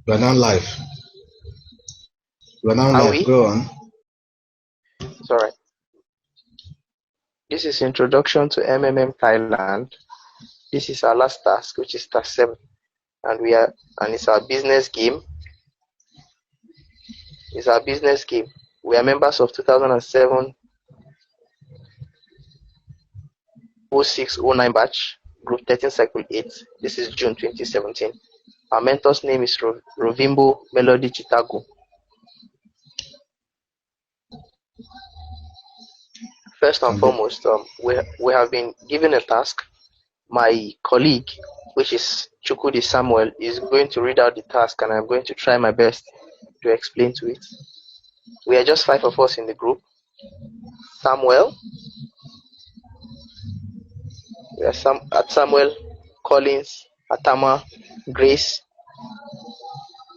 We're now live. We're now Are live. we? Go on. It's all right. This is Introduction to MMM Thailand. This is our last task, which is task 7. And it's our business game. It's our business game. We are members of 2007 0609 batch, group 13 cycle 8. This is June 2017. Our mentor's name is Rovimbo Melody Chitagu. First and foremost, we have been given a task. My colleague, which is Chukudi Samuel, is going to read out the task, and I'm going to try my best to explain to it. We are just 5 of us in the group. Samuel, we are Samuel, Collins, Atama, Grace,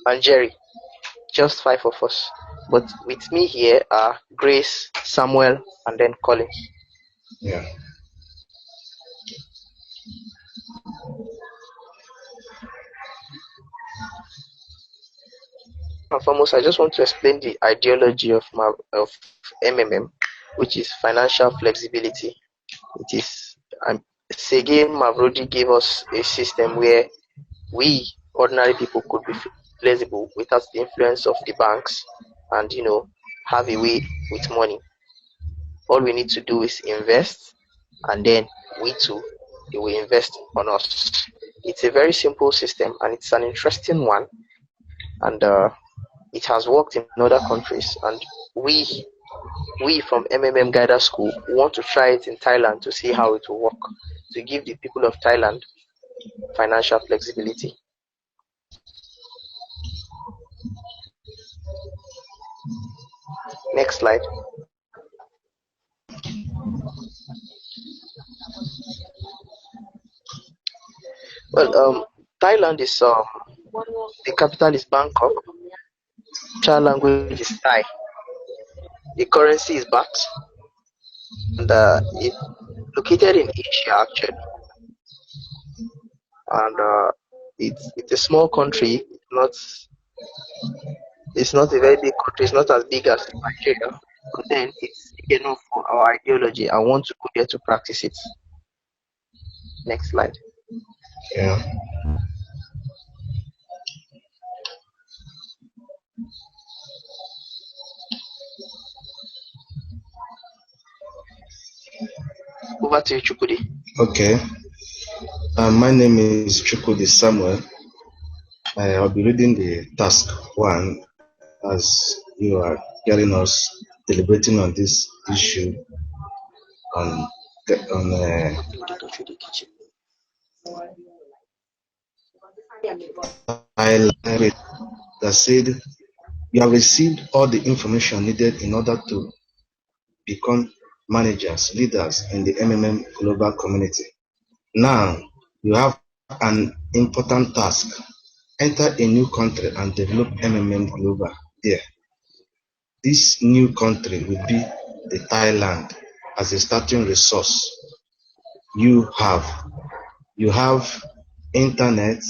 and Jerry. Just 5 of us. But with me here are Grace, Samuel, and then Collins. Yeah. And foremost, I just want to explain the ideology of MMM, which is financial flexibility. It is Sergey Mavrodi gave us a system where we ordinary people could be flexible without the influence of the banks, and have a way with money. All we need to do is invest, and then we too, they will invest on us. It's a very simple system, and it's an interesting one, and it has worked in other countries, and we from MMM Guider School want to try it in Thailand to see how it will work, to give the people of Thailand financial flexibility. Next slide. Well, Thailand is the capital is Bangkok. Child language is Thai. The currency is baht, and it's located in Asia actually. And it's a small country. It's not a very big country. It's not as big as Nigeria, but then it's big enough for our ideology. I want to go there to practice it. Next slide. Yeah. Over to you, Chukudi. Okay. My name is Chukudi Samuel. I'll be reading the task 1 as you are hearing us deliberating on this issue on Thailand that said you have received all the information needed in order to become managers, leaders in the MMM global community. Now you have an important task. Enter a new country and develop MMM global there. This new country will be the Thailand as a starting resource. You have internet,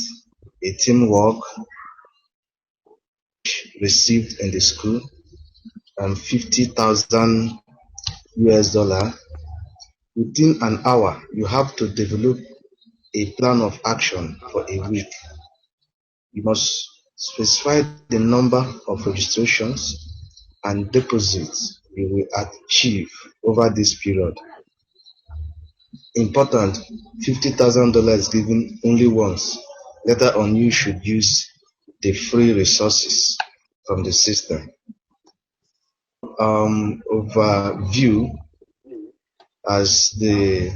a teamwork received in the school, and $50,000 US. Within an hour, you have to develop a plan of action for a week. You must specify the number of registrations and deposits you will achieve over this period. Important, $50,000 given only once. Later on, you should use the free resources from the system. Overview, as the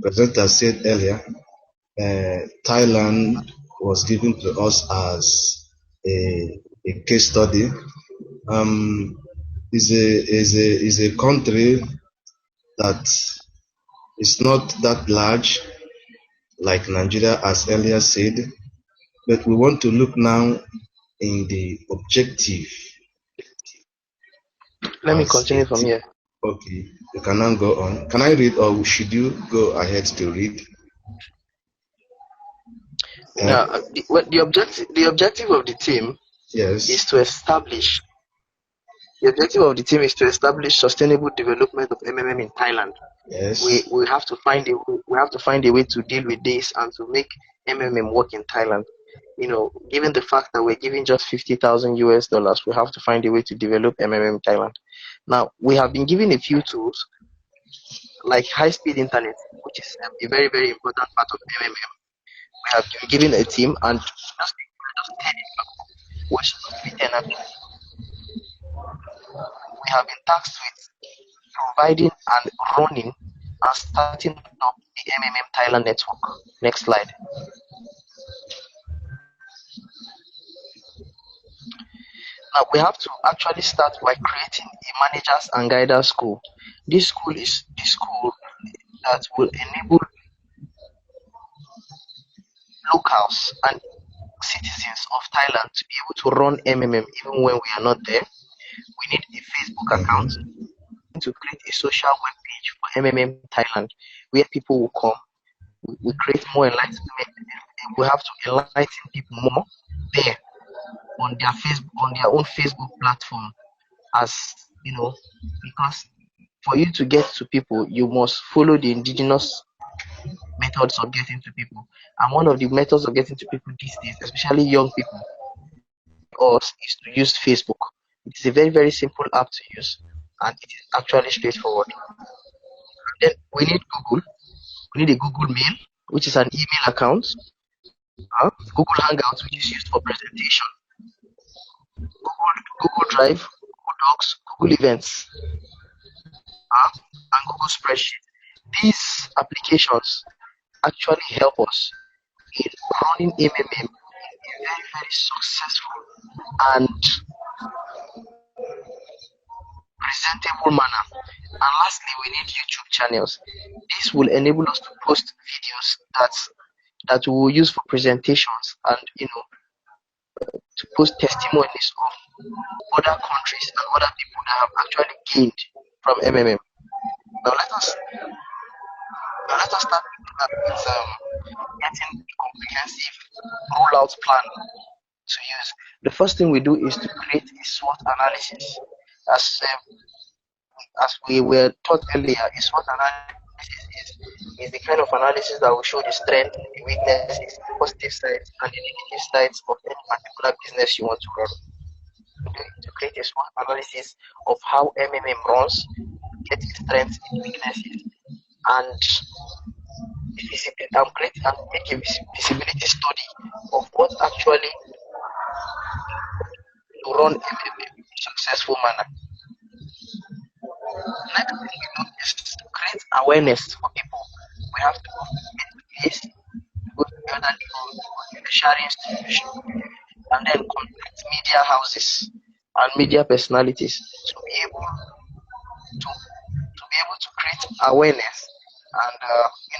presenter said earlier, Thailand was given to us as a case study. Is a country that is not that large like Nigeria, as earlier said, but we want to look now in the objective. Let me continue from here. Okay, you can now go on. Can I read, or should you go ahead to read? The objective of the team Yes. is to establish the objective of the team is to establish sustainable development of MMM in Thailand. Yes. We have to find a way to deal with this and to make MMM work in Thailand. Given the fact that we're giving just $50,000, we have to find a way to develop MMM in Thailand. Now, we have been given a few tools like high-speed internet, which is a very, very important part of MMM. We have been given a team, and just 10 we should not be 10 actually. We have been tasked with providing and running and starting up the MMM Thailand network. Next slide. Now we have to actually start by creating a managers and guiders school. This school is the school that will enable locals and citizens of Thailand to be able to run MMM even when we are not there. We need a Facebook account to create a social web page for MMM Thailand where people will come. We create more enlightenment. We have to enlighten people more there on their own Facebook platform, as because for you to get to people, you must follow the indigenous methods of getting to people. And one of the methods of getting to people these days, especially young people, us, is to use Facebook. It is a very, very simple app to use, and it is actually straightforward. Then we need Google. We need a Google Mail, which is an email account. Google Hangouts, which is used for presentation. Google Drive, Google Docs, Google Events, and Google Spreadsheet. These applications actually help us in running MMM in a very, very successful and presentable manner. And lastly, we need YouTube channels. This will enable us to post videos that we will use for presentations and to post testimonies of other countries and other people that have actually gained from MMM. Now let us start with getting a comprehensive rollout plan to use. The first thing we do is to create a SWOT analysis. As we were taught earlier, a SWOT analysis is the kind of analysis that will show the strength, the weaknesses, the positive sides, and the negative sides of any particular business you want to run. To create a SWOT analysis of how MMM runs, get its strengths, its weaknesses, and create and make a visibility study of what actually to run MMM in a successful manner. Next thing we do is to create awareness for people. We have to go to place, go to the other tertiary institution, and then contact media houses and media personalities to be able to create awareness and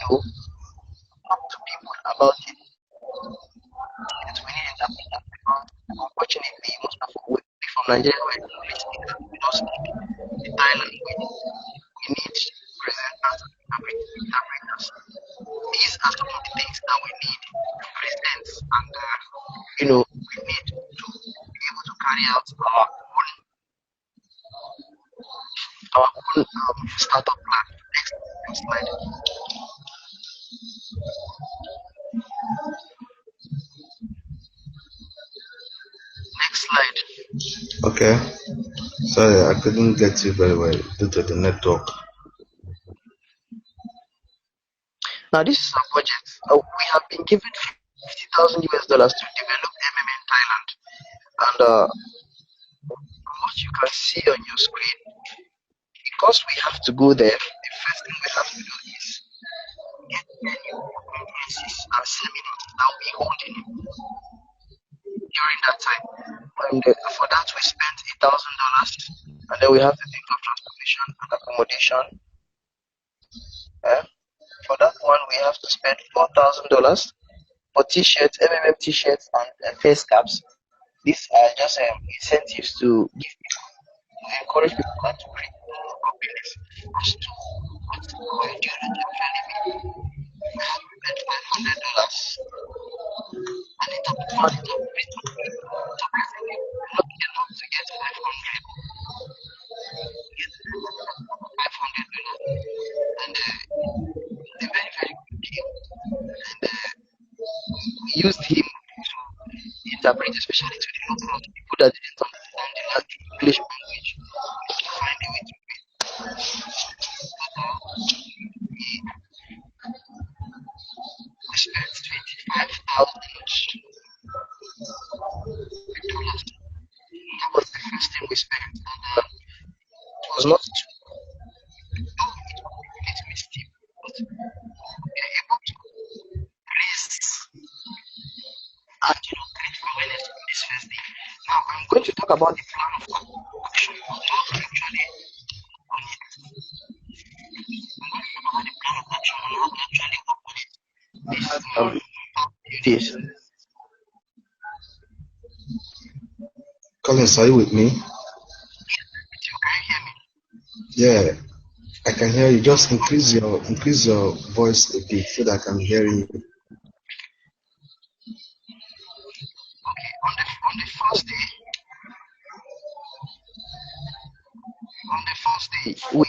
talk to people about it. Yes, we need interpreters because unfortunately most of we from Nigeria we don't speak the Thai language. We need presenters and interpreters. These are some of the things that we need to present, and we need to be able to carry out our own startup plan. Next slide. Next slide. Okay. Sorry, I couldn't get you very well due to the network. Now this is our budget. We have been given $50,000 to develop MMM in Thailand, and from what you can see on your screen, because we have to go there, the first thing we have to do is get venue for conferences and seminars that will be holding during that time. And for that we spent $8,000, and then we have to think of transportation and accommodation. For that one we have to spend $4,000 for t-shirts, MMM t-shirts, and face caps. These are just incentives to give people, to encourage people not to create companies as to what ideology actually mean. We have spent $500 and interpreting used him to interpret, especially to the local people that didn't understand the English language. To find a way to we spent $25,000. That was the first thing we spent. And it was not too, though it was a little bit steep, but we were able to raise and create awareness on this first day. Now I'm going to talk about the plan of action. Not actually on it. I'm going to talk about the plan of action and how to actually work on it. This days. Collins, are you with me? Can you hear me? Yeah, I can hear you. Just increase your voice a bit so that I can hear you. Okay, on the first day, we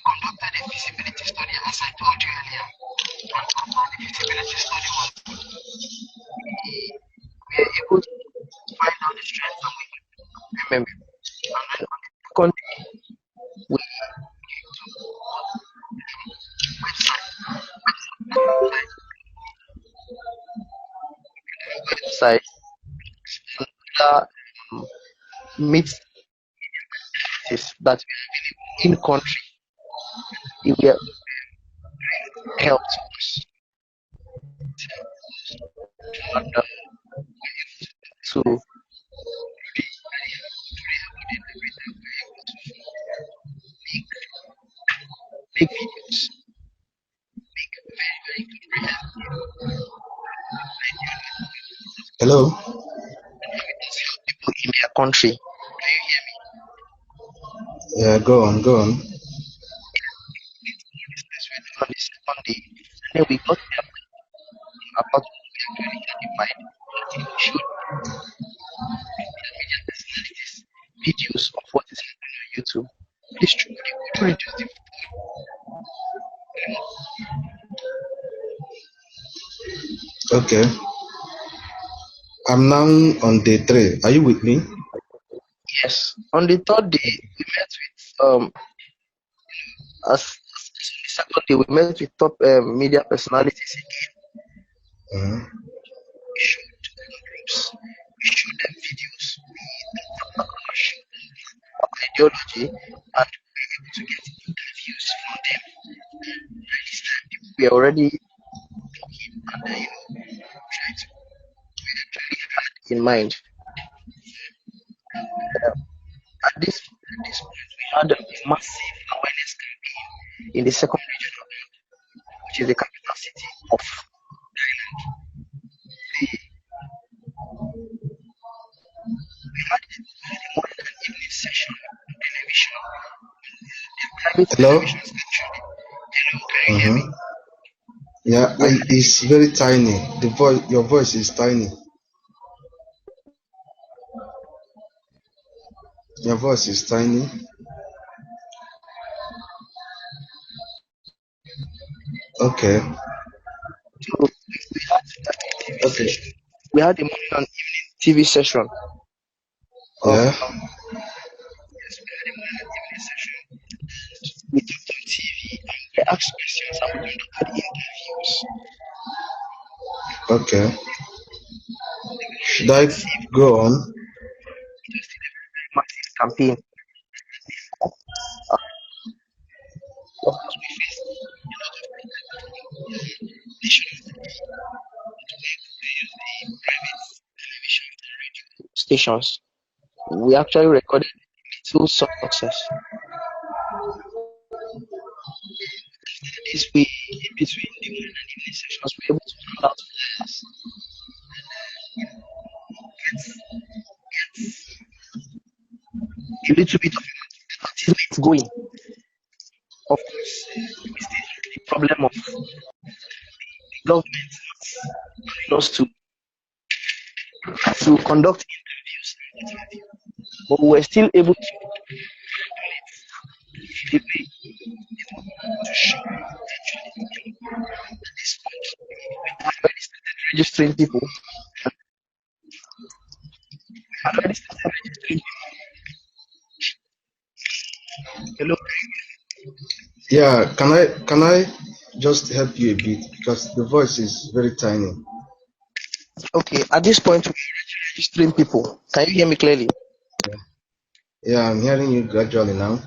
conducted a feasibility study, as I told you earlier. And after the feasibility study was done, we were able to find out the strengths and weaknesses of MMM. And then on the second day, we website that meets that in country it will help us to make videos, Hello? people in their country. Yeah, go on. On the second day, and then we got them about what we actually identified that we should media personalities videos of what is happening on YouTube. Please try to reduce the Okay. I'm now on day 3. Are you with me? yes. On the third day, we met with as the second day we met with top media personalities again. Uh-huh. We showed them groups, we showed them videos, we showed them our ideology, and we were able to get interviews from them. By this time, we were already talking and trying to we actually had in mind. At this point, we had a massive awareness campaign in the second regional band, which is the capital city of Thailand. We had a morning and evening session on television, private Hello? televisions actually. Hello, can you hear me? Yeah, it's very tiny. Your voice is tiny. Your voice is tiny. Okay. So we had a TV Okay. session. We had a morning and evening TV session. Yeah. Yes, we had a morning and evening session. We talked on TV and we asked questions and we conducted interviews. Okay. Should I go on? It was still a very massive campaign. Of course, we faced a lot of national to use the private television and radio stations. We actually recorded little success. This way, in between the morning and evening sessions, we were able to hand out flyers get a little bit of advertisement going. Of course, we still had the problem of the government allowing us to conduct interviews and what have you. But we were still able to the way to show actually at this point we had already started registering people. Had already started registering people. Hello. Yeah, can I just help you a bit because the voice is very tiny. Okay, at this point we're already registering people. Can you hear me clearly? Yeah, I'm hearing you gradually now.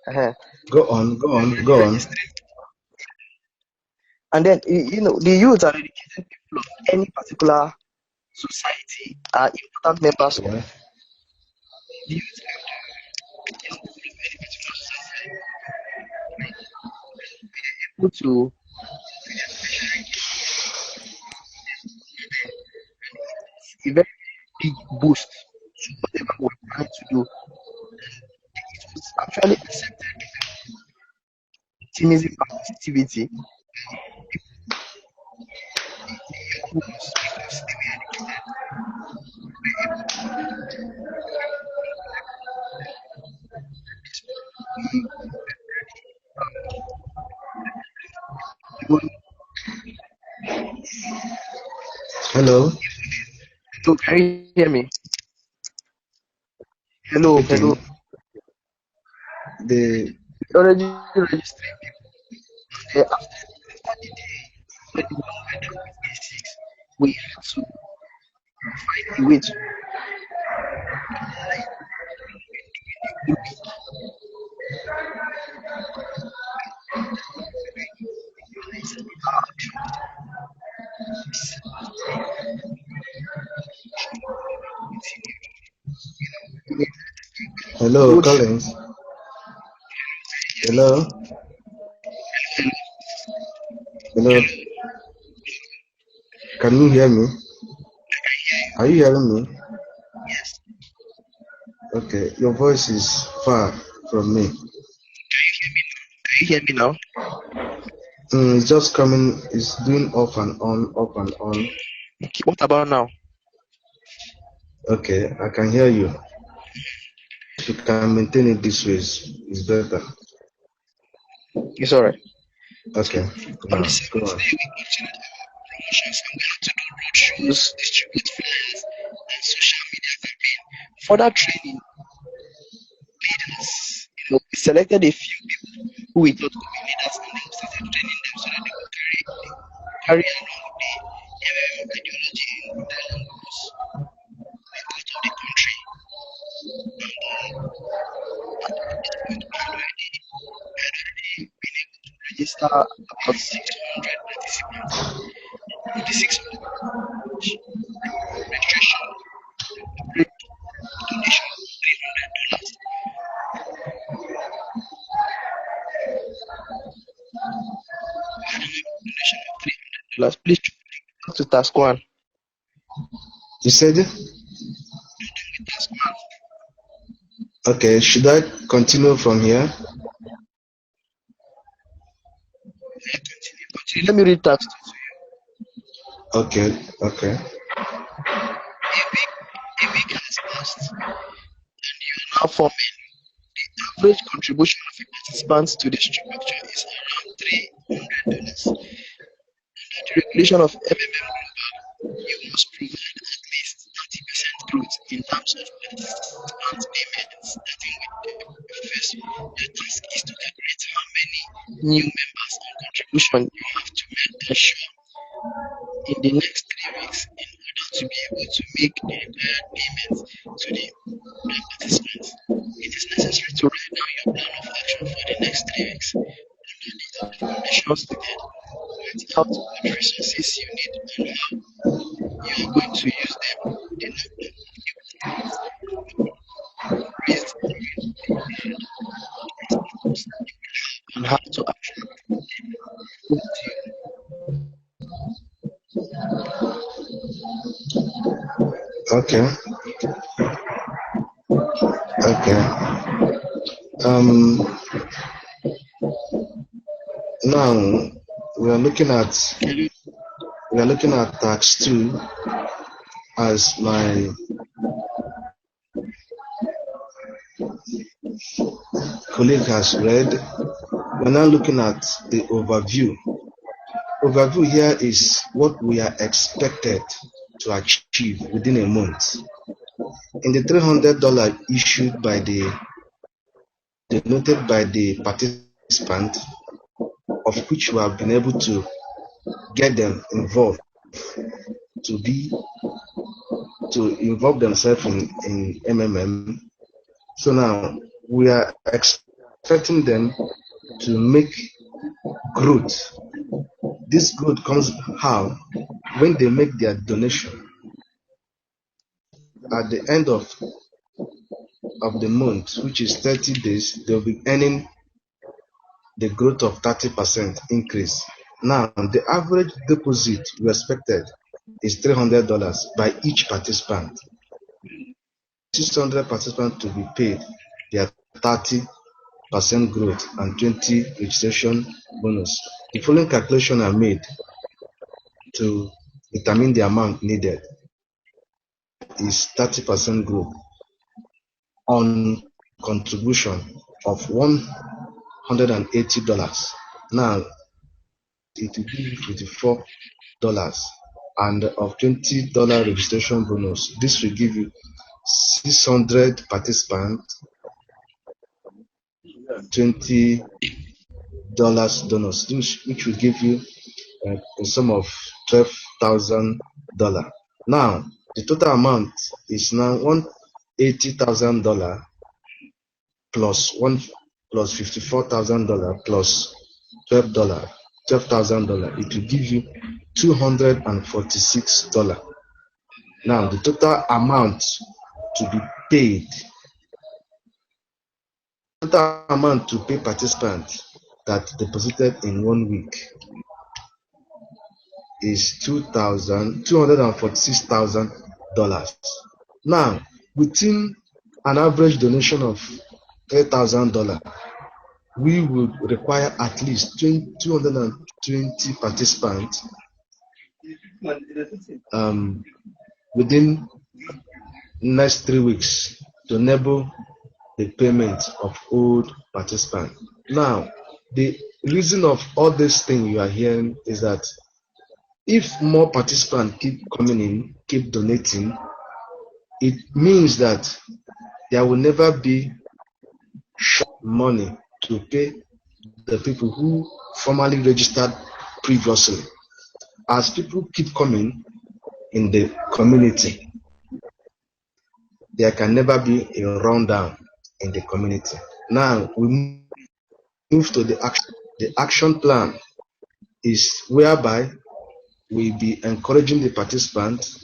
Uh-huh. Go on, go on, go on. Registering. And then the youth are educated people of any particular society are important members of Yeah. the youth and young people of any particular society able to a very big boost to whatever we're trying to do. It was actually accepted optimism and positivity because they were educated, able Hello, to can you hear me? Hello, speaking. hello. The Already registering people. After the day when we were done with A6, we had to find a way to the week hello, road show. Collins. Hello, hello. Can you hear me? Are you hearing me? Yes. Okay, your voice is far from me. Can you hear me now? It's just coming. It's doing off and on, off and on. Okay, what about now? Okay, I can hear you. If you can maintain it this way, it's better. It's alright. Okay, On now the go seventh on. day, we continued our promotions and we had to do road shows, distribute flyers, and social media campaign. For that training, leaders, we selected a few people who we thought could be leaders, and then we started training them so that they could carry along the ideology in dialogue with us. We're out of the country, at this point, we had already been able to register about 600 participants. Of the 600 registration, raised a donation of $300. Donation of $300. Please go to task one. You said it? Task one. Okay, should I continue from here? Continue. Let me read task two to you. Okay, okay. A week has passed and you are now forming. The average contribution of a participant to the structure is around $300. Under the regulation of MMM Global, you must provide at least 30% growth in terms of participant payments, starting with the first. Your task is to calculate how many new members and contribution you have to ensure in the next 3 weeks in order to be able to make the required payments to the participants. It is necessary to write down your plan of action for the next 3 weeks. Under the recommendations stated, point out what resources you need and how you are going to use them. The number of new clients raised during the period and how to attract people to you. Okay, okay. Um, now we are looking at tax 2 as my colleague has read, we're now looking at the overview. Overview here is what we are expected to achieve within a month. In the $300 issued by denoted by the participant, of which we have been able to get them involved to involve themselves in MMM. So now we are expecting them to make growth. This growth comes how? When they make their donation. At the end of the month, which is 30 days, they'll be earning the growth of 30% increase. Now, the average deposit we expected is $300 by each participant. 600 participants to be paid their 30% growth and 20 registration bonus. The following calculations are made to determine the amount needed. Is 30% growth on contribution of $180. Now it will be $54 and of $20 registration bonus. This will give you 600 participants, $20 bonus, which will give you a sum of $12,000. Now the total amount is now $180,000 plus $54,000 plus $12,000. It will give you $246. Now the total amount to be paid, total amount to pay participants that deposited in 1 week is $246,000. Now, within an average donation of $3,000, we would require at least 220 participants within next 3 weeks to enable the payment of old participants. Now, the reason of all this thing you are hearing is that if more participants keep coming in, keep donating, it means that there will never be money to pay the people who formally registered previously. As people keep coming in the community, there can never be a rundown in the community. Now we move to the action. The action plan is whereby we be encouraging the participants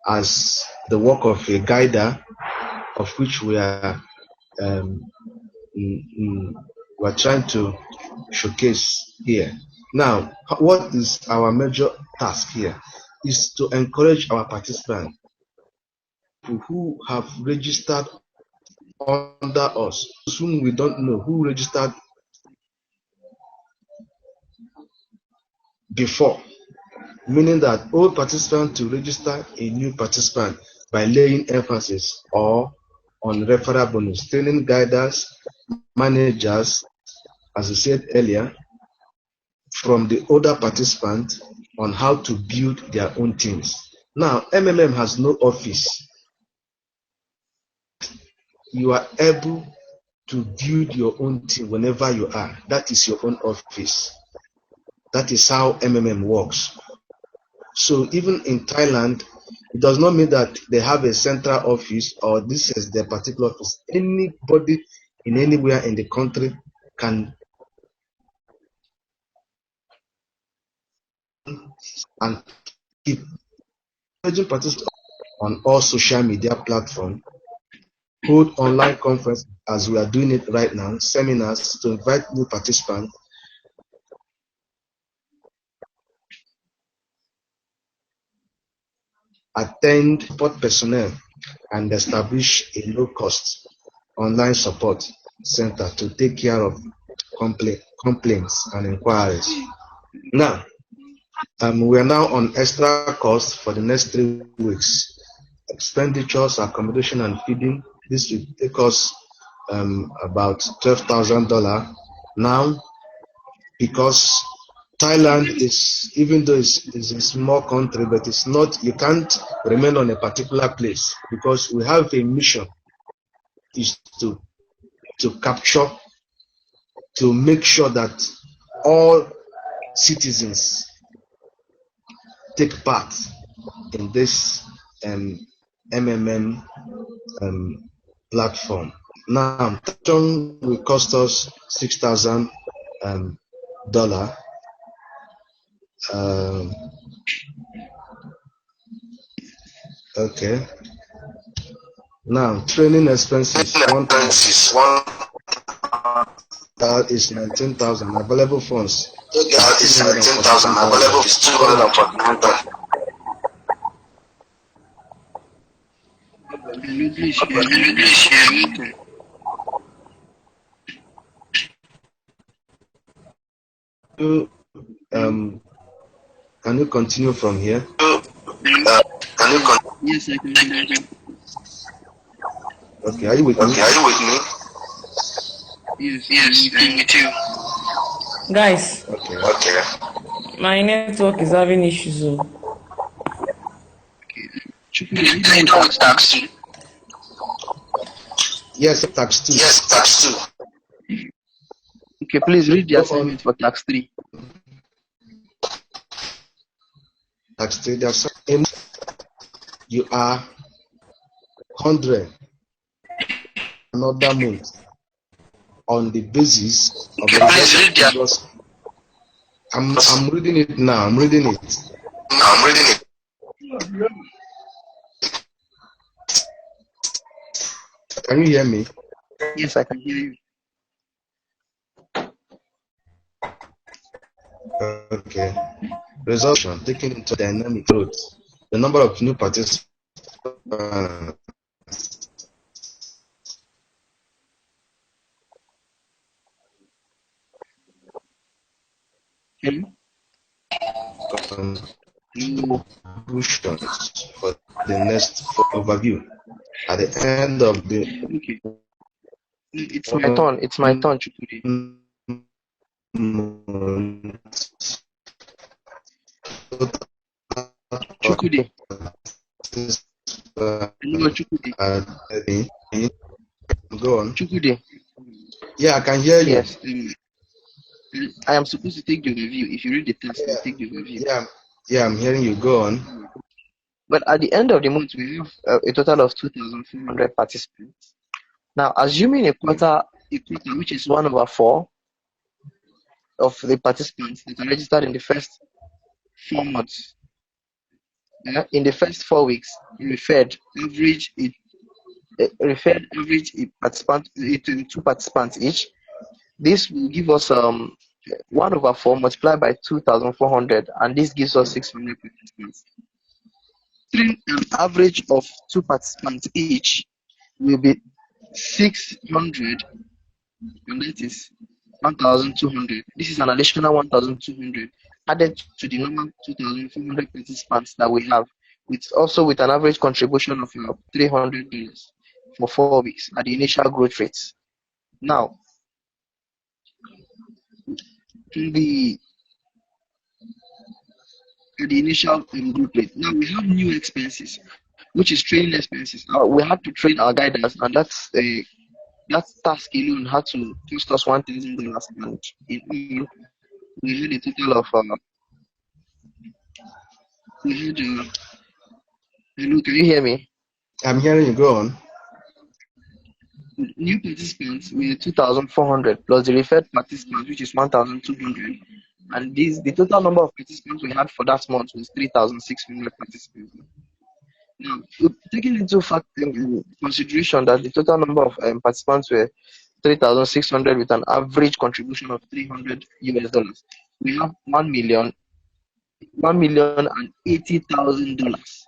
as the work of a guider, of which we are trying to showcase here. Now, what is our major task here? Is to encourage our participants who have registered under us, whom we don't know, who registered before, meaning that all participants to register a new participant by laying emphasis or on referral bonus, training guiders, managers, as I said earlier, from the older participants on how to build their own teams. Now, MMM has no office. You are able to build your own team whenever you are. That is your own office. That is how MMM works. So even in Thailand, it does not mean that they have a central office or this is their particular office. Anybody in anywhere in the country can and keep encouraging participants on all social media platforms, hold online conferences as we are doing it right now, seminars to invite new participants, attend support personnel, and establish a low-cost online support center to take care of complaints and inquiries. Now, we are now on extra costs for the next 3 weeks. Expenditures, accommodation, and feeding. This will take us about $12,000 now, because Thailand is, even though it's a small country, but it's not, you can't remain on a particular place, because we have a mission, is to capture, to make sure that all citizens take part in this MMM platform. Now, Touchstone will cost us $6,000. Okay. Now, training expenses, that is 19,000. Available funds. That is 19,000. Available is 249,000. Can you continue from here? Yes, I can hear you. Okay, are you with me? Yes, me too. Guys, Okay. my network is having issues. I know it's tax 2. Yes, tax 2. Yes, tax 2. Okay, please read the assignment for tax 3. Tax 3, there's something. You are 100 another month on the basis of the I'm reading it now. I'm reading it. Can you hear me? Yes, I can hear you. Okay. Resolution taking into dynamic growth. The number of new participants. Contributions for the next overview. At the end of the It's my turn. It's my turn, Chukwudi. Chukwudi. Go on. Chukwudi. Yeah, I can hear you. Yes. I am supposed to take the review. If you read the text, I'll take the review. Yeah, I'm hearing you. Go on. But at the end of the month, we have a total of 2,400 participants. Now, assuming a quota, which is 1/4 of the participants that are registered in the first 4 months, in the first 4 weeks, referred average participant, 2 participants each. This will give us 1/4 multiplied by 2,400, and this gives us 600 participants. An average of 2 participants each will be 600, and that is 1,200. This is an additional 1,200 added to the normal 2,400 participants that we have, with an average contribution of $300 for 4 weeks at the initial growth rates. Now, the initial growth rate. Now we have new expenses, which is training expenses. We have to train our guiders, and that task alone had to cost us $1,000. And in all, we had a total of hello, can you hear me? I'm hearing you. Go on. New participants were 2,400 plus the referred participants, which is 1,200, and the total number of participants we had for that month was 3,600 participants. Now, taking into consideration that the total number of participants were 3,600 with an average contribution of $300, we have $1,080,000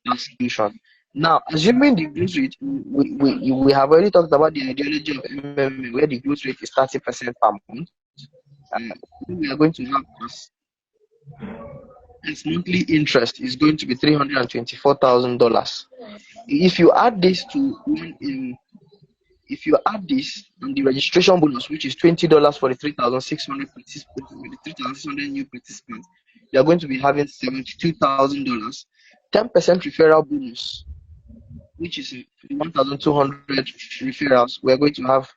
contribution. Now, assuming the growth rate, we have already talked about the ideology of MMM, where the growth rate is 30% per month. We are going to have its monthly interest is going to be $324,000. If you add this to if you add this and the registration bonus, which is $20 for the 3,600 participants, with the 3,600 new participants, you are going to be having $72,000. 10% referral bonus, which is 1,200 referrals. We are going to have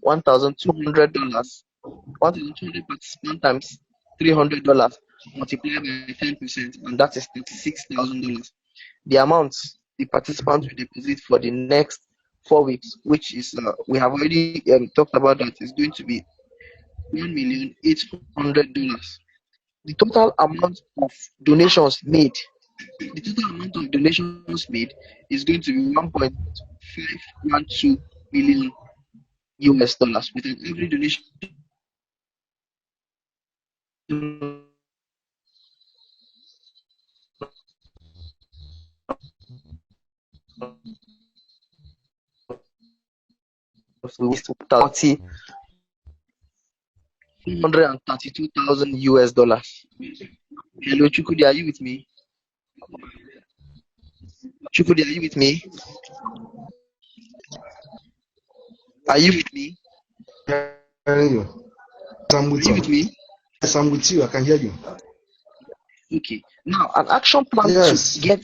$1,200. 1,200 participants times $300 multiplied by 10%, and that is $36,000. The amount the participants will deposit for the next 4 weeks, which is we have already talked about, that is going to be $1,800,000. The total amount of donations made, is going to be 1.512 million US dollars, with an every donation of $132,000 US dollars. Hello, Chukudi, are you with me? Chukudi, are you with me? Are you with me? Hearing you. I'm with Are you with you. me? Yes, I'm with you. I can hear you. Okay. Now, an action plan Yes. to get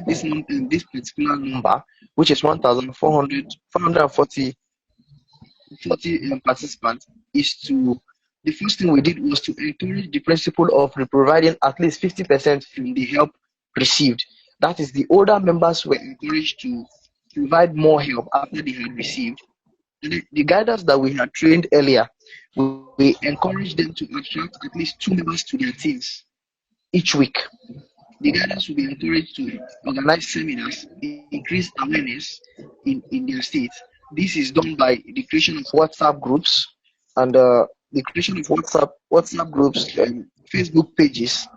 this this particular number, which is 440 participants, is to, the first thing we did was to encourage the principle of providing at least 50% from the help received. That is, the older members were encouraged to provide more help after they had received. And the guiders that we had trained earlier, we encouraged them to attract at least 2 members to their teams each week. The guiders will be encouraged to organize seminars, increase awareness in their state. This is done by the creation of WhatsApp groups and the creation of WhatsApp groups, Facebook pages,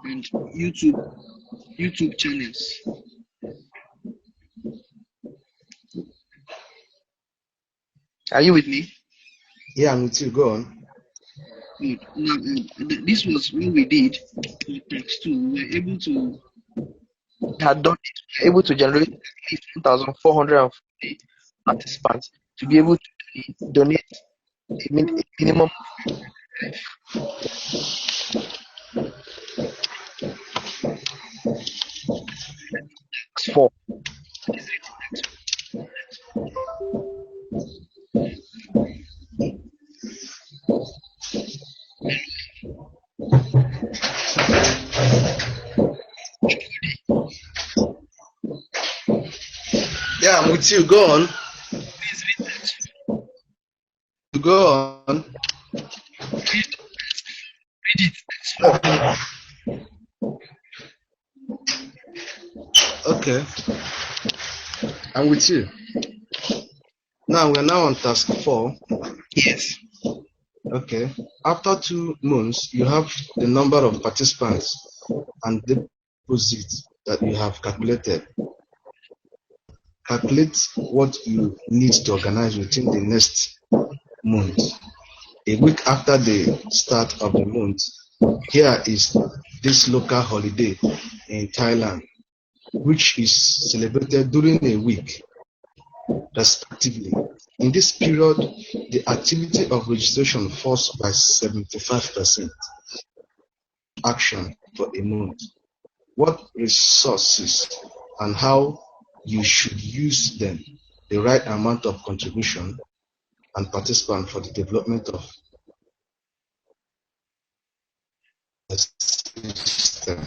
and YouTube channels. Are you with me? Yeah, I'm with you. Go on. Good. Now, this was what we did. Next two, we were able to generate at least 1,440 participants to be able to donate a minimum for. Yeah, I'm with you. Go on. Go on. Read it. Okay. I'm with you. Now we're now on task 4. Yes. Okay. After 2 months, you have the number of participants and deposits that you have calculated. Calculate what you need to organize within the next month. A week after the start of the month, here is this local holiday in Thailand, which is celebrated during a week, respectively. In this period, the activity of registration falls by 75%. Action for a month. What resources and how you should use them, the right amount of contribution and participant for the development of the system.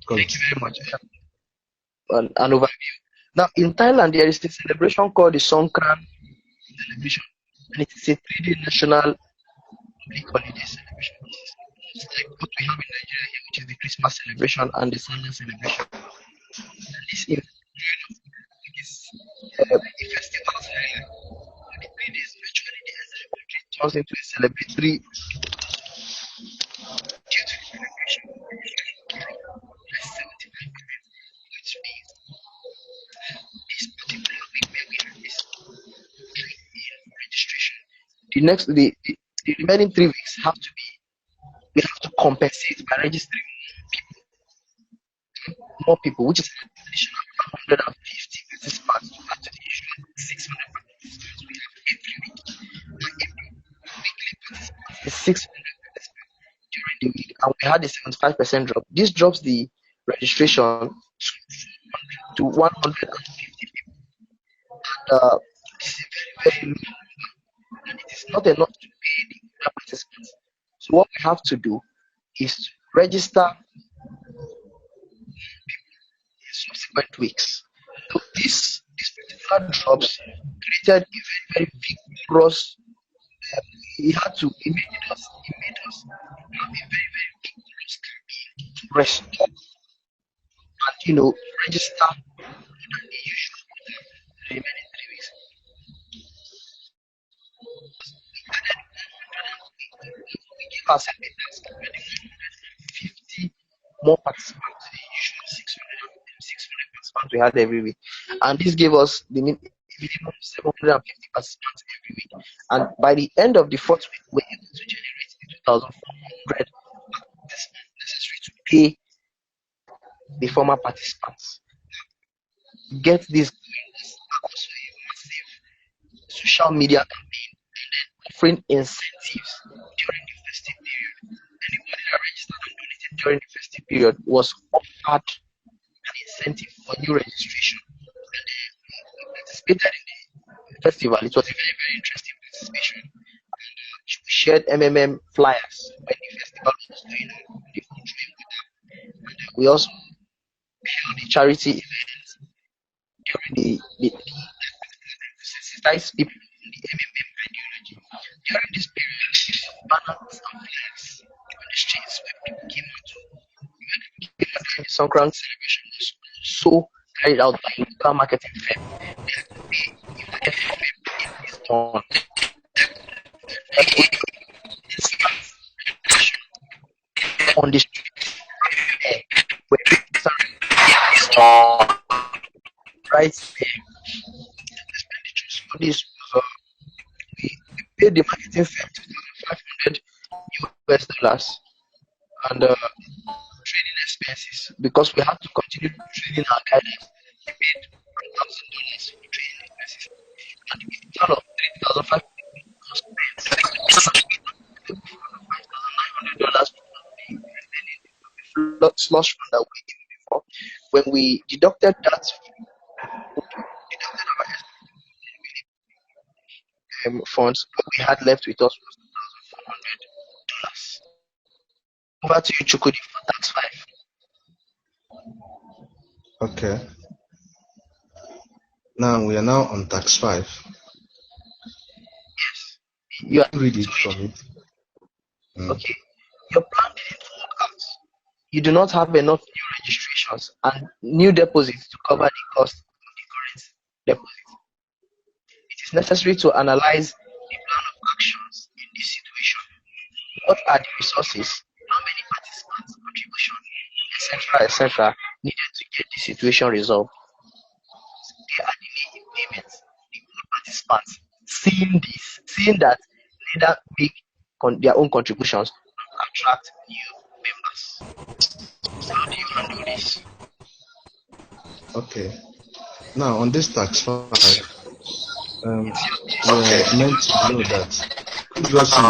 Thank you very much. An overview. Now, in Thailand, there is a celebration called the Songkran celebration, and it is a 3-day national public holiday celebration. It's like what we have in Nigeria here, which is the Christmas celebration and the Sunday celebration. And this is a festival highlight. The 3 days, virtually the celebratory turns into a celebratory due to the celebration. That's 75%, which means this particular week where we have this registration, the remaining 3 weeks we have to compensate by registering more people, which is an additional 150 participants to actually issue 600 participants we have every week. It's 600 participants during the week, and we had a 75% drop. This drops the registration to 150 people. This is a very, very low, and it is not enough to pay the other participants. So what we have to do is to register in subsequent weeks. So this particular drops created a very, very vigorous. It made us have a very, very vigorous campaign to restore and register more than the usual quota the remaining 3 weeks. We give ourselves a task of getting 150 more participants to the usual 600 participants we had every week. And this gave us the minimum 750 participants every week. And by the end of the fourth week, we were able to generate the 2,400 participants necessary to pay the former participants. Get this going was also a massive social media campaign and then offering incentives during the festive period. Anybody that registered and donated during the festive period was offered an incentive for new registration. And we participated in the festival. It was a very, very interesting participation. And we shared MMM flyers when the festival was going on. And we also held a charity event during the to sensitize people on the MMM ideology. During this period, banners and flags on the streets where people came out during the Songkran celebration was also carried out by a local marketing firm. They had to pay if the FFM in this turn. On the streets where people started right there. Expenditures for this was we paid the marketing firm $2,500 and training expenses because we had to continue training our guidance. We paid $1,000 for training expenses, and the total of $3,500 was spent. $5,900 for the slush fund that we were given before. When we deducted that, funds, what we had left with us was $2,400. Over to you, Chukudi, for tax 5. Okay. Now we are now on tax 5. Yes. You are Read it from it. okay. Your plan didn't work out. You do not have enough new registrations and new deposits to cover the cost of the current deposit. It is necessary to analyze the plan of actions in this situation. What are the resources? How many participants, contribution, etc., needed to get the situation resolved? There are delay in payments. The old participants seeing that neither make their own contributions nor attract new members. So how do you handle this? Okay. Now on this tax 5, we are meant to know that. Bless you.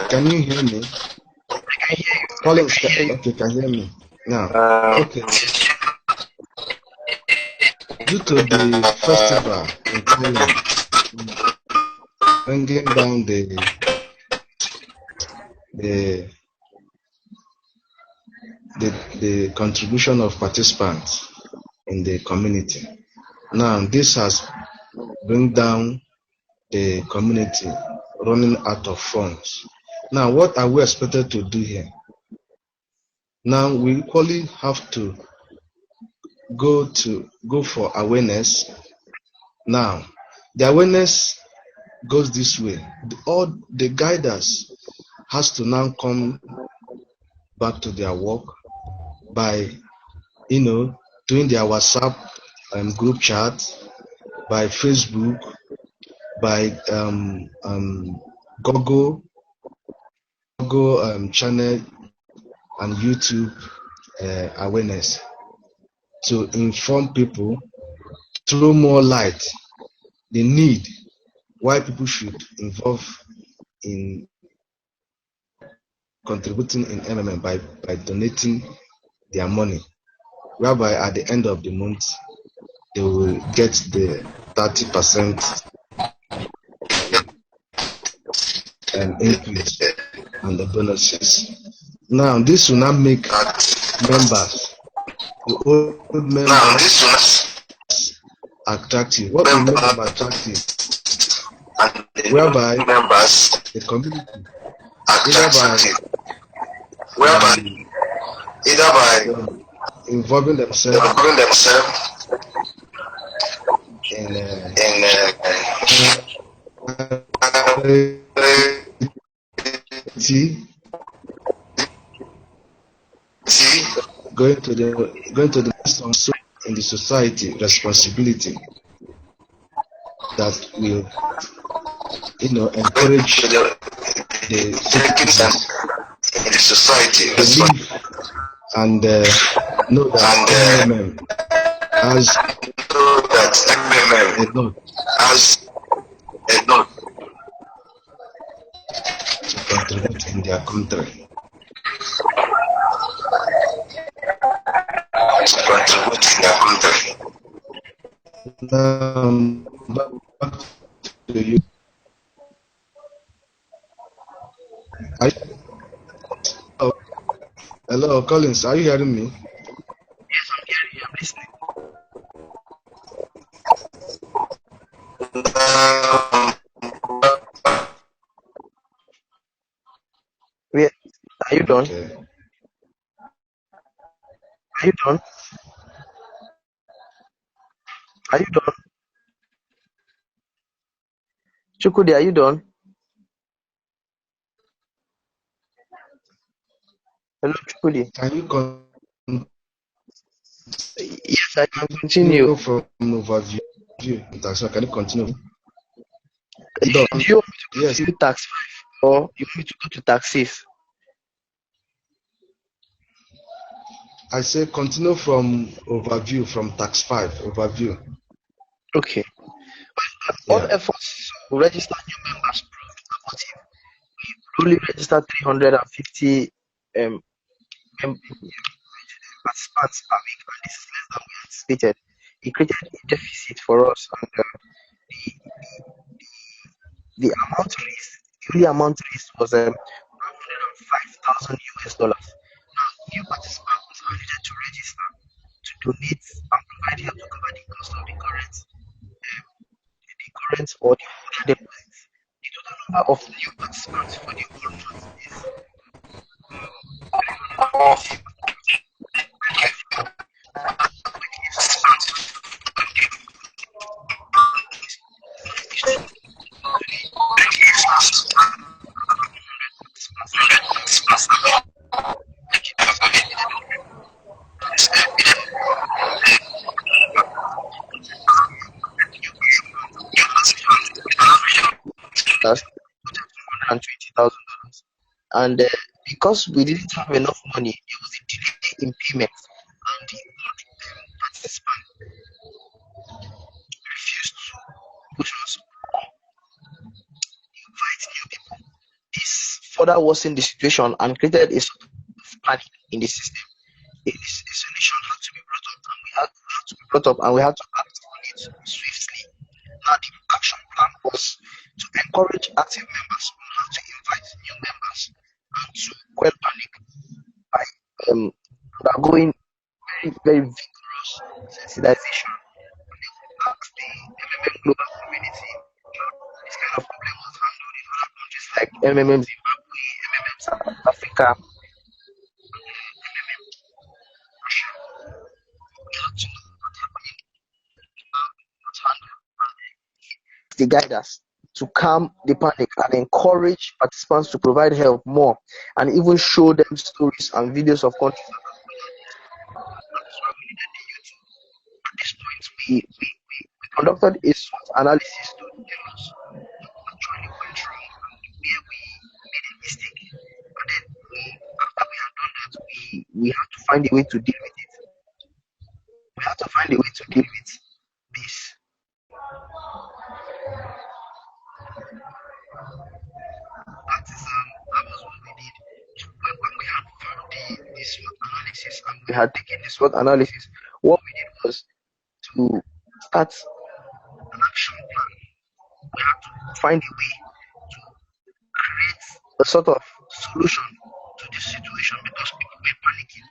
Can you hear me? I can hear you. Collins, okay, can hear me now. Okay. Due to the festival in Thailand, bringing down the contribution of participants in the community. Now this has bring down the community running out of funds. Now what are we expected to do here? Now we equally have to go for awareness. Now the awareness goes this way. All the guiders has to now come back to their work by doing their WhatsApp group chat, by Facebook, by Google channel and YouTube, awareness, to inform people, throw more light, the need why people should involve in contributing in MMM by donating their money, whereby at the end of the month they will get the 30% increase and the bonuses. Now this will not make members, the old members, attractive. What will make them attractive? Whereby the community, either by involving themselves in going to the in the society responsibility that will encourage the citizens in the society believe and know that MMM has a lot to contribute in their country. Back to you. Hello, Collins. Are you hearing me? Yes, I'm hearing you. I'm listening. Wait, are you done? Okay. Are you done? Are you done? Chukudi, are you done? Hello, Chukudi. Can you Yes, I can continue. from overview? Can you continue? Do you want me to go Yes. to tax 5 or you want me to go to tax 6? I say continue from overview, from tax 5 overview. Okay. All efforts to register new members proved abortive. We only registered 350 participants per week, and this is less than we anticipated. It created a deficit for us, and the only amount raised was $105,000 US. Now, new participants are needed to register, to donate, and provide help to cover the cost of the current or the older deposits. The total number of new participants for the whole month is $120,000. And because we didn't have enough money, there was a delay in payment, and the old participant refused to push us invite new people. This further worsened the situation and created a sort of panic in the system. A solution had to be brought up, and we had to act on it swiftly. Now, the action plan was to encourage active members on how to invite new members and to quell panic by undergoing very, very vigorous sensitization. Ask the MMM global community how this kind of problem was handled in other countries like MMM Zimbabwe, MMM South Africa, MMM Russia. We had to know what's happening, what's handled, and they guide us to calm the panic and encourage participants to provide help more, and even show them stories and videos of countries that have done this. That's why we needed the youth. At this point, we conducted a SWOT analysis to tell us what actually went wrong and where we made a mistake. And then after we had done that, we had to find a way to deal with it. We have to find a way to deal with this. That was what we did. When we had found the SWOT analysis and we had taken the SWOT analysis, what we did was to start an action plan. We had to find a way to create a sort of solution to this situation because people were panicking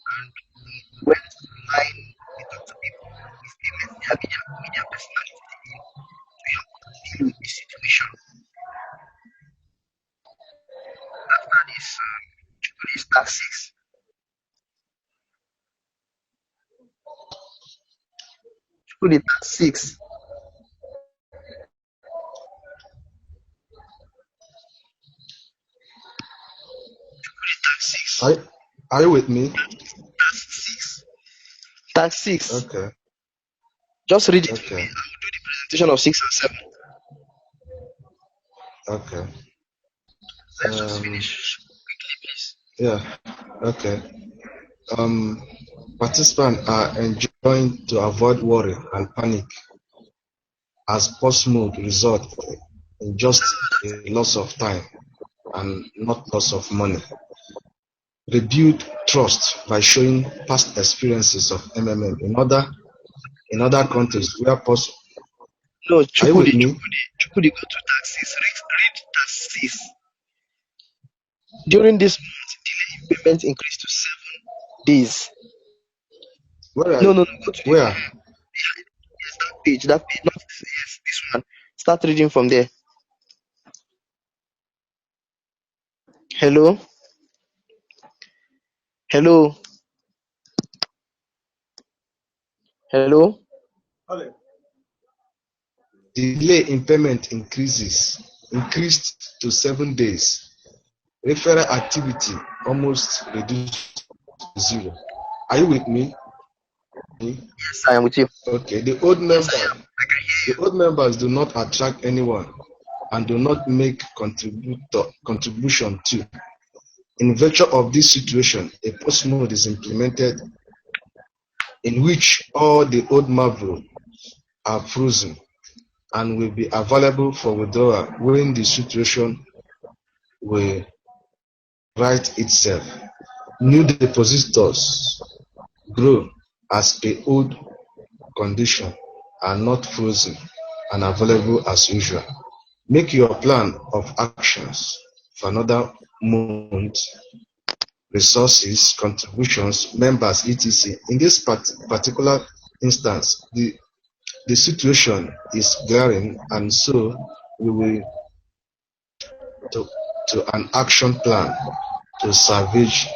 and we went online, we talked to people, we still met their media personalities to help us deal with the situation. After this task 6. Put it at 6. Are you with me? Task 6. Okay. Just read it for me. I will do the presentation of 6 and 7. Okay. Let's just finish quickly, please. Yeah. Okay. Participants are enjoined to avoid worry and panic as post-mood result in just a loss of time and not loss of money. Rebuild trust by showing past experiences of MMM in other countries where possible. No, Are you with Chukudi, me? go to task 6. Read task 6. During this month, delay in payment increased to 7 days. Where? No, go to Where? yes, that page, not yes, this one. Start reading from there. Hello? Hello? Hello? Delay in payment increased to 7 days. Referral activity almost reduced to 0. Are you with me? Yes, I am with you. Okay. The old members do not attract anyone and do not make contribution to. In virtue of this situation, a post mode is implemented in which all the old Marvel are frozen and will be available for withdrawal when the situation will right itself. New depositors grow as per old condition are not frozen and available as usual. Make your plan of actions for another month, resources, contributions, members, etc. In this particular instance, the situation is glaring, and so we will to an action plan to salvage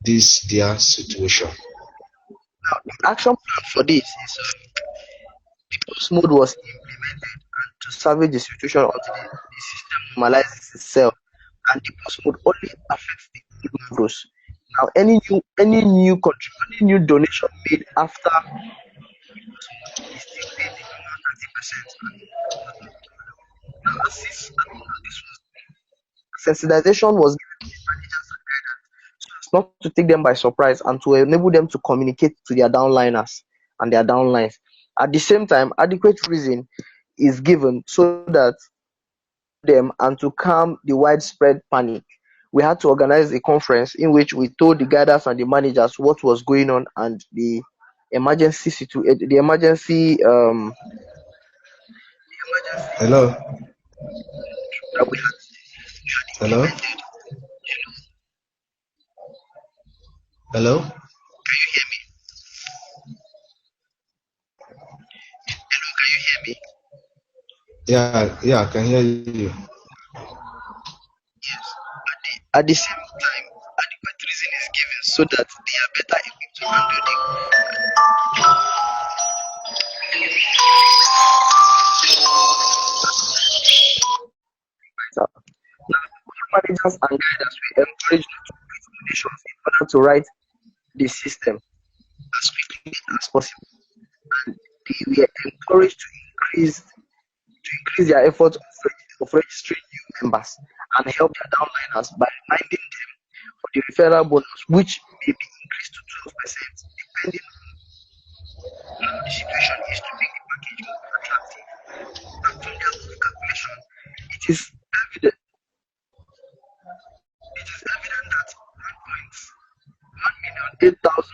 this dear situation. Now, the action plan for this is the post mode was implemented and to salvage the situation until the system normalizes itself, and the post mode only affects the old macros. Now, any new donation made after is still paid the normal 30%. Now, as this was sensitization was given to the managers and guidance so as not to take them by surprise and to enable them to communicate to their downliners and their downlines. At the same time, adequate reason is given so that them and to calm the widespread panic. We had to organize a conference in which we told the guiders and the managers what was going on and the emergency Hello? that we had Hello? implemented. Hello? Can you hear me? Hello, can you hear me? Yeah, I can hear you. Yes. At the same time, adequate reason is given so that they are better equipped to handle the now, managers and guiders were encouraged to create conditions in order to write the system as quickly as possible. And they were encouraged to increase their efforts of registering new members and help their downliners by reminding them of the referral bonus, which may be increased to 12%, depending on how the situation is to make the package more attractive. And from the above calculation, it is evident that 1.1 million 8,000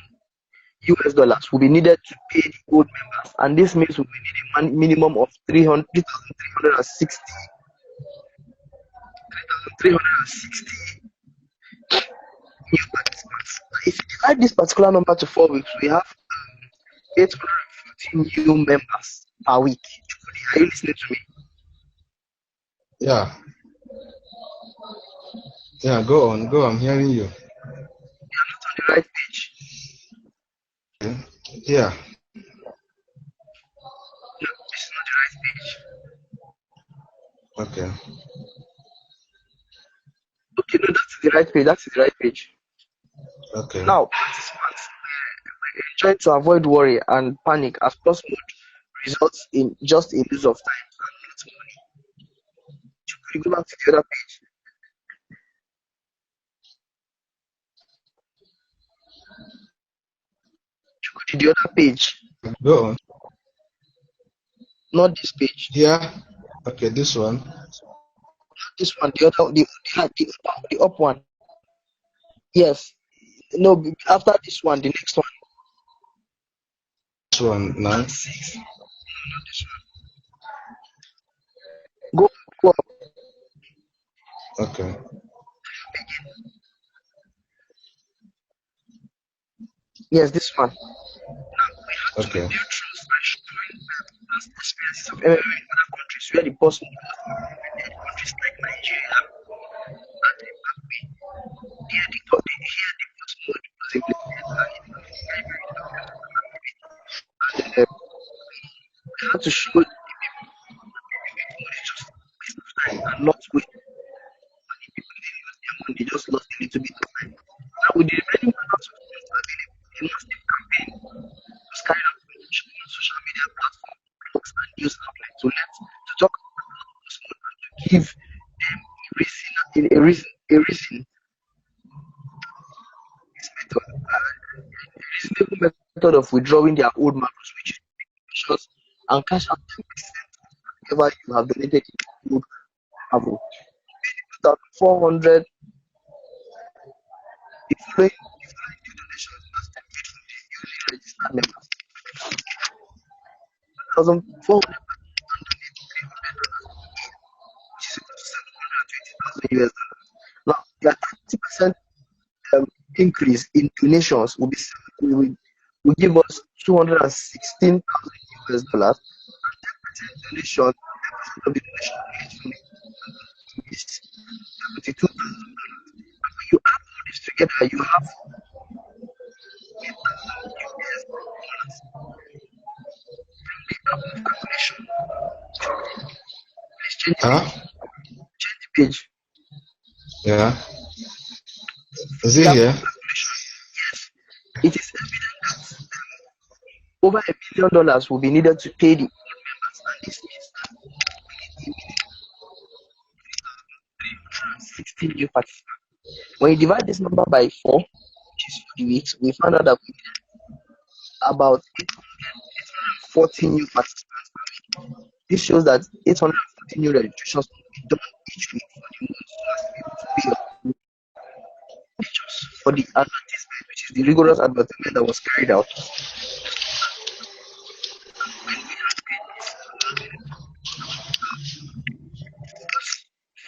US dollars will be needed to pay the old members, and this means we will need a minimum of 3,360 new participants. If you divide this particular number to 4 weeks, we have 814 new members per week. Are you listening to me? Yeah. Yeah, go on. I'm hearing you. You are not on the right page. Yeah. No, this is not the right page. Okay. Okay, no, that's the right page. That's the right page. Okay. Now, participants trying to avoid worry and panic as plus mode results in just a lose of time and not money. Could you go back to the other page? To the other page, Go on. not this page. Here. Okay, this one. Not this one. The other, the up one. Yes. No, after this one, the next one. This one now. 6. No, not this one. Go up. Okay. Yes, this one. Okay. Neutrals by showing past experiences of MMA in other countries where the boss mode was implemented, countries like Nigeria and Zimbabwe. Here the boss mode was implemented and it was very, very difficult. And we had to show the people that mode is just a waste of time and not waste money. People didn't use their money, they just lost a little bit of time. Now with the remaining products of funds available, a massive campaign was carried out on social media platforms, blogs, and news outlets to talk about boss mode and to give them a reason. This method, a reasonable method of withdrawing their old macros, which is shots and cash out 10% of whatever you have donated in the old macro. 400. The following new donations must be made from the newly registered members. 1,400 donate $300, which is equal to $720,000 US. Now, their 30% increase in donations will give us $216,000 US, and 10% donation of the donation is $72,000. And when you add all this together, you have $8,000 from the above calculation. Please change the page. Yeah. Is it here? Yes. It is evident that over $1 million will be needed to pay the old members, and this means that we need 360 new participants. When you divide this number by 4, which is 40 weeks, we found out that we need about 840 new participants per week. This shows that 840 new registrations will be done each week for the month so as to be able to pay your pictures for the advertisement, which is the rigorous advertisement that was carried out.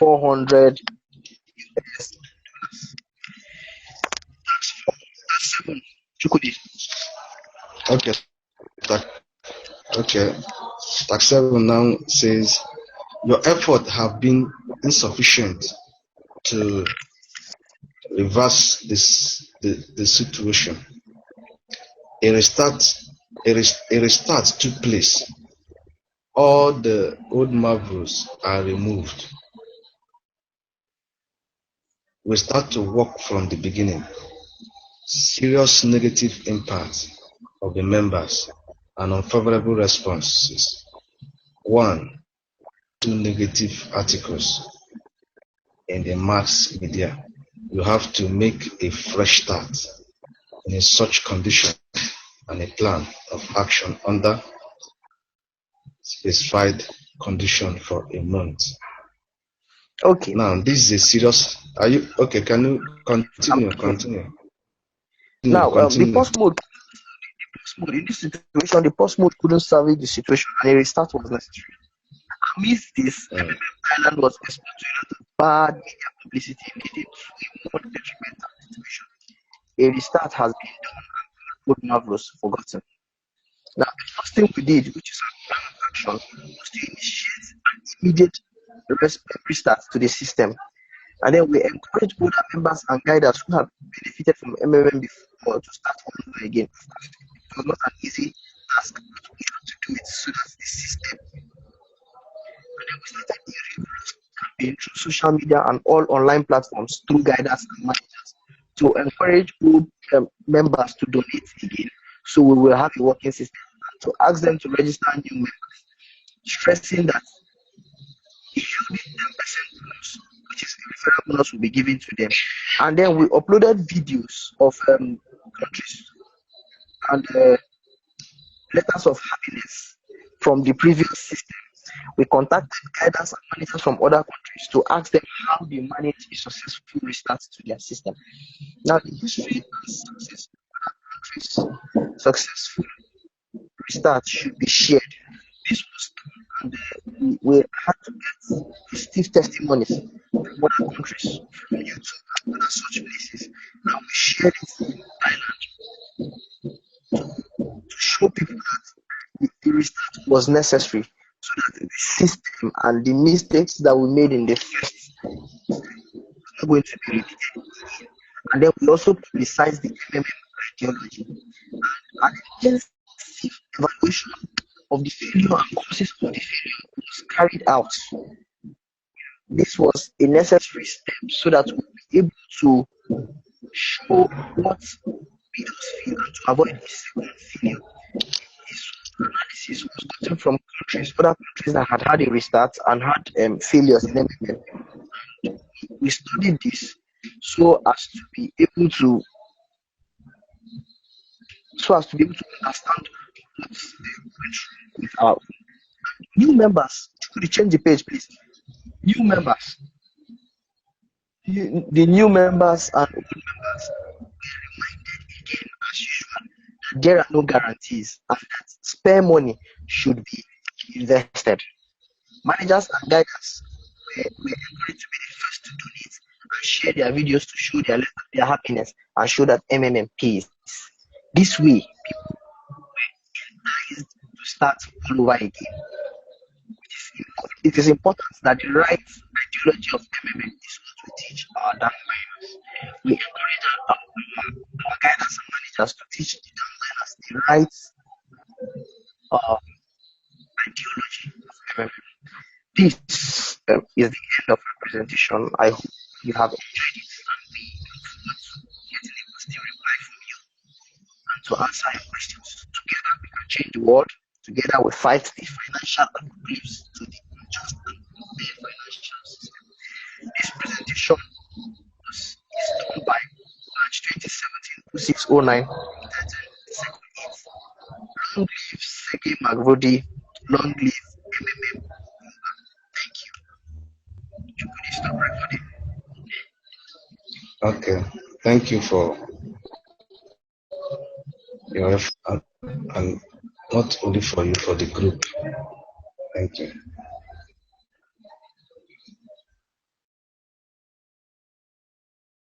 $400 US. That's 7. Chukudi. Okay. Okay. Tax 7 now says your effort have been insufficient to reverse the situation. A restart took place. All the old marvels are removed. We start to work from the beginning. Serious negative impact of the members and unfavorable responses. 1, 2 negative articles in the mass media. You have to make a fresh start. in such condition and a plan of action under specified condition for a month. Okay. Now, this is a serious. Are you okay? Can you continue? Now, the Continue. pause mode in this situation, the pause mode couldn't salvage the situation, and a restart was necessary. Amidst this, Thailand was exposed to a lot of bad media publicity leading to a more detrimental situation. A restart has been done and Code was forgotten. Now, the first thing we did, which is our plan of action, was to initiate an immediate restart to the system. And then we encourage older members and guiders who have benefited from MMM before to start all over again. It was not an easy task, but we had to do it so that the system. And then we started a rigorous campaign through social media and all online platforms through guiders and managers to encourage old members to donate again. So we will have a working system to ask them to register new members, stressing that if you need 10% bonus, which is the referral bonus will be given to them. And then we uploaded videos of countries and letters of happiness from the previous system. We contacted guidance and managers from other countries to ask them how they manage a successful restart to their system. Now, the history of successful restart should be shared. This was done, and we had to get positive testimonies from other countries, from YouTube and other such places. And we shared it in Thailand to show people that the restart was necessary, so that the system and the mistakes that we made in the first are going to be repeated. And then we also publicized the MMM ideology and intensive evaluation of the failure and causes of the failure was carried out. This was a necessary step so that we'll be able to show what made us fail and to avoid the second failure. This analysis was gotten from other countries that had a restart and had failures in MMM. We studied this so as to be able to understand what's with our new members. Could you change the page, please? New members. The new members and old members were reminded again, as usual, that there are no guarantees and that spare money should be invested. Managers and guiders were encouraged to be the first to donate and share their videos to show their happiness and show that MMM pays. This way, people were encouraged to start all over again. It is important that the right ideology of MMM is what we teach our downliners. We encourage our guidance and managers to teach the downliners the right ideology of MMM. This is the end of representation. I hope you have enjoyed it, and we look forward to getting a positive reply from you and to answer your questions. Together we can change the world. Together we fight the financial apocalypse to the unjust and unfair financial system. This presentation is done by March 2017 2609 Long live Sergey Mavrodi. Long live MMM. Thank you. You can stop recording. Okay. Thank you for your effort, and not only for you, for the group. Thank you.